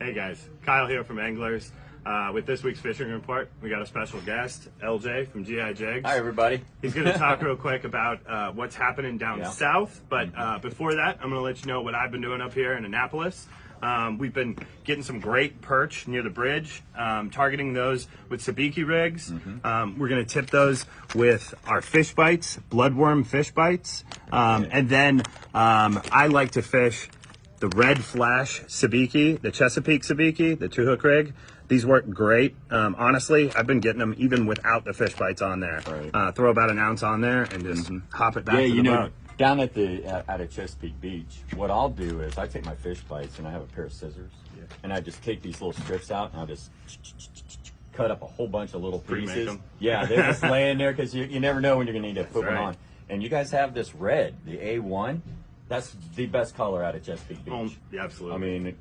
Hey guys, Kyle here from Anglers. With this week's fishing report, we got a special guest, LJ from GI Jigs. Hi everybody. He's going to talk real quick about what's happening down south, but before that, I'm going to let you know what I've been doing up here in Annapolis. We've been getting some great perch near the bridge, targeting those with Sabiki rigs. We're going to tip those with our fish bites, bloodworm fish bites, and then I like to fish the red flash Sabiki, the Chesapeake Sabiki, the 2-hook rig. These work great. Honestly, I've been getting them even without the fish bites on there. Right. Throw about an ounce on there and just hop it back to the boat. Down at Chesapeake Beach, what I'll do is I take my fish bites and I have a pair of scissors, and I just take these little strips out and I'll just cut up a whole bunch of little pieces. Yeah, they're just laying there because you never know when you're going to need to put one on. And you guys have this red, the A1. That's the best color out of Chesapeake Beach. Yeah, absolutely. I mean,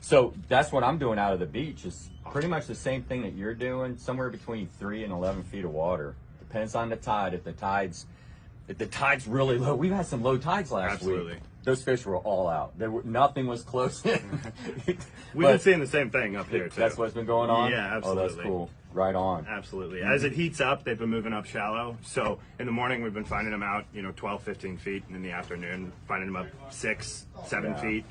so that's what I'm doing out of the beach. Is pretty much the same thing that you're doing, somewhere between 3 and 11 feet of water. Depends on the tide. If the tide's really low, we've had some low tides last week. Those fish were all out. Nothing was close in. We've been seeing the same thing up here too. That's what's been going on? Yeah, absolutely. Oh, that's cool. Right on. Absolutely. As it heats up, they've been moving up shallow. So in the morning, we've been finding them out, 12, 15 feet. And in the afternoon, finding them up 6, 7 feet,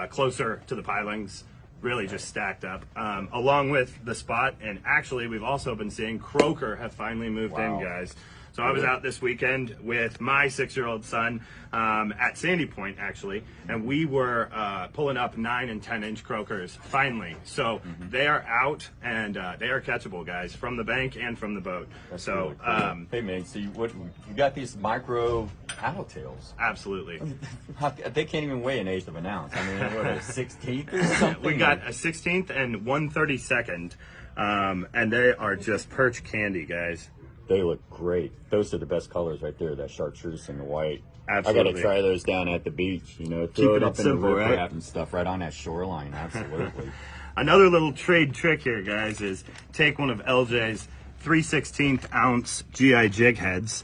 closer to the pilings, really just stacked up, along with the spot. And actually, we've also been seeing Croaker have finally moved in, guys. So I was out this weekend with my 6-year-old son at Sandy Point, actually, and we were pulling up 9 and 10-inch croakers finally. So they are out and they are catchable, guys, from the bank and from the boat. That's really cool. Hey man, so you got these micro paddle tails? Absolutely. They can't even weigh an eighth of an ounce. I mean, what, a 16th or something? We got a 16th and 1/32, and they are just perch candy, guys. They look great. Those are the best colors right there, that chartreuse and the white. Absolutely. I got to try those down at the beach, throw it up in the riprap and stuff right on that shoreline. Absolutely. Another little trade trick here, guys, is take one of LJ's 3/16 ounce GI jig heads,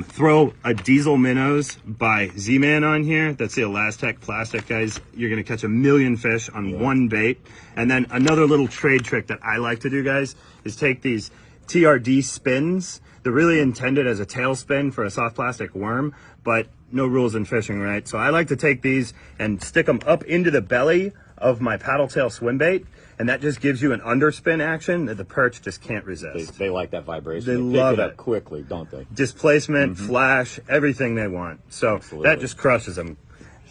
throw a diesel minnows by Z-Man on here. That's the Elastec plastic, guys. You're going to catch a million fish on one bait. And then another little trade trick that I like to do, guys, is take these TRD spins. They're really intended as a tail spin for a soft plastic worm, but no rules in fishing, right? So I like to take these and stick them up into the belly of my paddle tail swim bait, and that just gives you an underspin action that the perch just can't resist. They like that vibration. They love it up quickly, don't they? Displacement, flash, everything they want. So that just crushes them.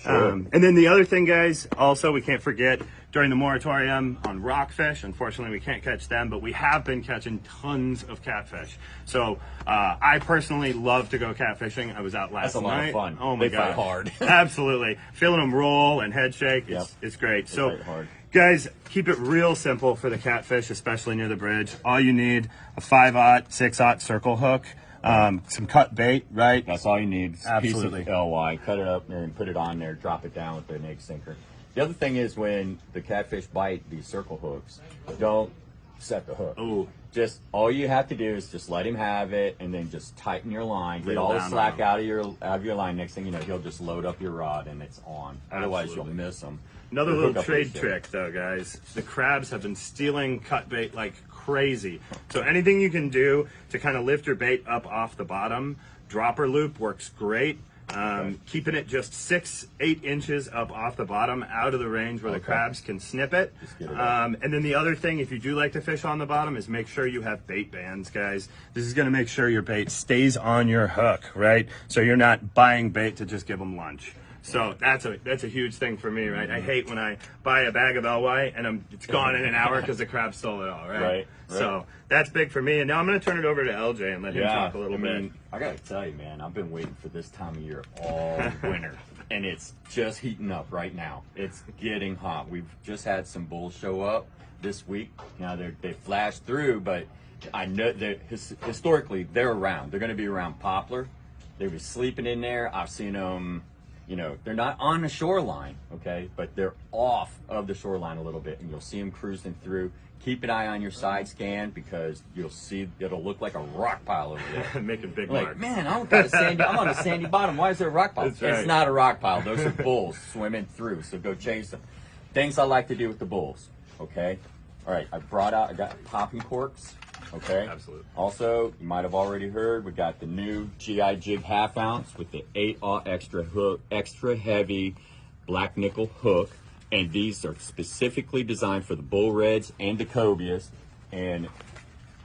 Sure. And then the other thing, guys, also we can't forget, during the moratorium on rockfish, unfortunately we can't catch them, but we have been catching tons of catfish. So I personally love to go catfishing. I was out last night. That's a lot of fun. Oh my God. They fight hard. Absolutely. Feeling them roll and head shake, it's great. So guys, keep it real simple for the catfish, especially near the bridge. All you need, a 5/0, 6/0 circle hook, some cut bait, right? That's all you need. Absolutely. A piece of LY, cut it up and put it on there, drop it down with an egg sinker. The other thing is when the catfish bite these circle hooks, don't set the hook. Ooh. Just all you have to do is just let him have it, and then just tighten your line, get all the slack out of your line. Next thing you know, he'll just load up your rod and it's on. Otherwise, you'll miss them. Another little trade trick, though, guys. The crabs have been stealing cut bait like crazy. So anything you can do to kind of lift your bait up off the bottom, dropper loop works great. Keeping it just 6-8 inches up off the bottom, out of the range where the crabs can snip it. And then the other thing, if you do like to fish on the bottom, is make sure you have bait bands, guys. This is going to make sure your bait stays on your hook, right? So you're not buying bait to just give them lunch. So that's a huge thing for me, right? I hate when I buy a bag of LY and it's gone in an hour because the crab stole it all, right? So that's big for me. And now I'm going to turn it over to LJ and let him talk a little bit. I got to tell you, man, I've been waiting for this time of year all winter, and it's just heating up right now. It's getting hot. We've just had some bulls show up this week. Now they flashed through, but I know that historically they're around. They're going to be around Poplar. They were sleeping in there. I've seen them. They're not on the shoreline, okay, but they're off of the shoreline a little bit, and you'll see them cruising through. Keep an eye on your side scan because you'll see it'll look like a rock pile over there. Making big like, marks. Man, I'm on a sandy bottom. Why is there a rock pile? That's right. It's not a rock pile. Those are bulls swimming through, so go chase them. things I like to do with the bulls. Okay. All right. I got popping corks. Okay. Absolutely. Also, you might have already heard, we got the new GI Jig half ounce with the 8/0 extra hook, extra heavy black nickel hook. And these are specifically designed for the bull reds and the cobias. And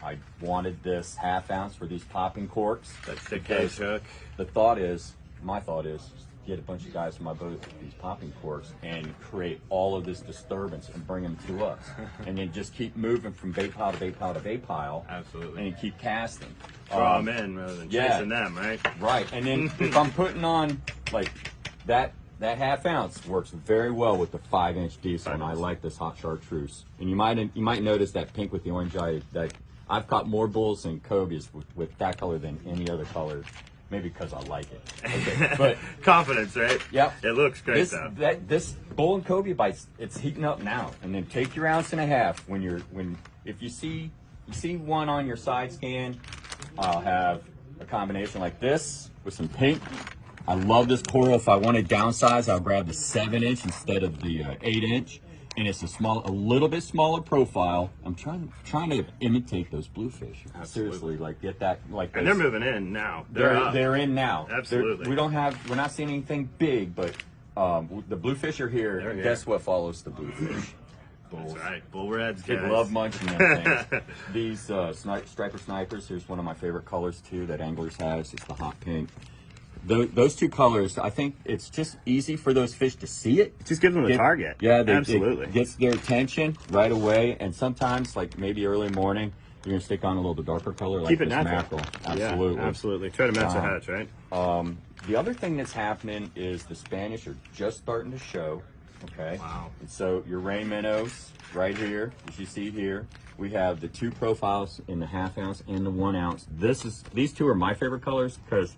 I wanted this half ounce for these popping corks. That thick gauge hook. My thought is, get a bunch of guys from my boat with these popping corks and create all of this disturbance and bring them to us. And then just keep moving from bait pile to bait pile to bait pile. Absolutely. And keep casting. Draw them in rather than chasing them, right? Right. And then if I'm putting on like that half ounce works very well with the 5-inch diesel, and I like this hot chartreuse. And you might notice that pink with the orange eye. That I've caught more bulls and cobias with that color than any other color. Maybe because I like it. Okay, but confidence, right? Yep. It looks great though. This bull and cobia bites, it's heating up now. And then take your 1.5 ounces if you see one on your side scan, I'll have a combination like this with some pink. I love this coral. If I want to downsize, I'll grab the 7-inch instead of the 8-inch. And it's a little bit smaller profile. I'm trying to imitate those bluefish. Absolutely. Seriously, like get that like. And they're moving in now. They're in now. Absolutely. We're not seeing anything big, but the bluefish are here. They're here. Guess what follows the bluefish? That's right. Bull reds, They guys. love munching them things. These striper snipers. Here's one of my favorite colors too that anglers has. It's the hot pink. Those two colors, I think it's just easy for those fish to see it. Just give them a target. Yeah, absolutely. It gets their attention right away. And sometimes, like maybe early morning, you're gonna stick on a little bit darker color, like Keep it this natural. mackerel. Absolutely, Yeah, absolutely. Try to match the hatch, right? The other thing that's happening is the Spanish are just starting to show. Okay. Wow. And so your rain minnows right here, as you see here, we have the 2 profiles in the 1/2 ounce and the 1 ounce. These two are my favorite colors because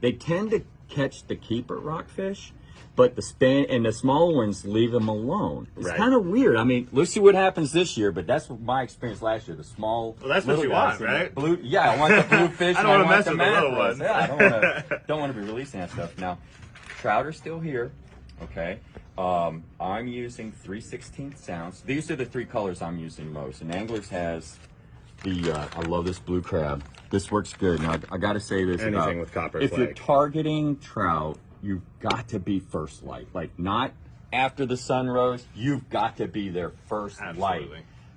they tend to catch the keeper rockfish, but the smaller ones leave them alone. It's kind of weird. I mean, let's see what happens this year, but that's my experience last year. The small, well, that's what you want, right? Yeah, I want the blue fish. I don't want to mess the with the little mackerels. ones. Yeah, I don't want to be releasing that stuff. Now, trout are still here. Okay, I'm using 3/16 ounce. These are the 3 colors I'm using most, and Anglers has I love this blue crab. This works good. Now, I got to say this. Anything with copper If you're flake. targeting trout, you've got to be first light. Like, not after the sun rose. You've got to be their first light.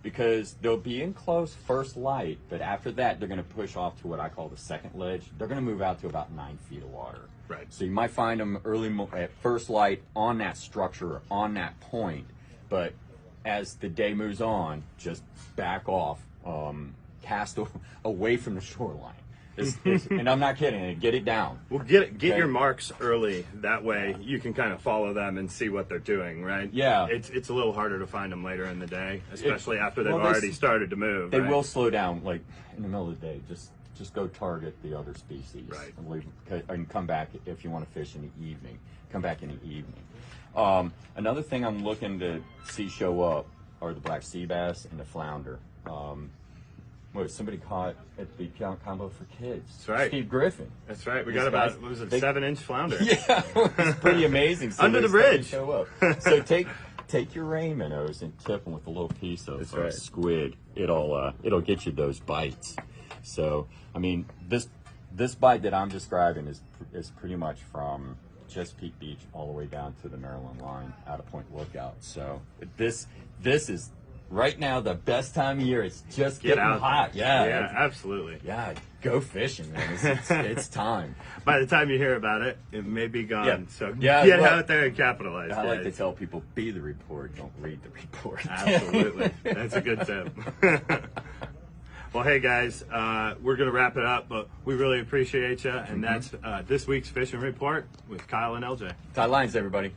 Because they'll be in close first light, but after that, they're going to push off to what I call the second ledge. They're going to move out to about 9 feet of water. Right. So you might find them at first light on that structure, on that point. But as the day moves on, just back off. Cast away from the shoreline. And I'm not kidding. Get it down. Well, get your marks early. That way you can kind of follow them and see what they're doing, right? Yeah. It's a little harder to find them later in the day, especially after they've already started to move. They right? will slow down, like in the middle of the day. Just go target the other species. Right. And come back if you want to fish in the evening. Come back in the evening. Another thing I'm looking to see show up are the black sea bass and the flounder. Somebody caught at the combo for kids. That's right. Steve Griffin. That's right. We got about, what was it, 7-inch flounder? Yeah, it's pretty amazing. Under the bridge. Show up. So take your rain minnows and tip them with a little piece of squid. It'll get you those bites. So I mean, this bite that I'm describing is pretty much from Chesapeake Beach all the way down to the Maryland line out of Point Lookout. So this is right now the best time of year. It's just getting hot. Yeah, absolutely. Yeah, go fishing, man. It's time. By the time you hear about it, it may be gone. Yeah. So Yeah, get out there and capitalize. I like to tell people, be the report, don't read the report. Absolutely. That's a good tip. Well, hey guys, we're going to wrap it up, but we really appreciate you. And that's this week's fishing report with Kyle and LJ. Tie lines, everybody.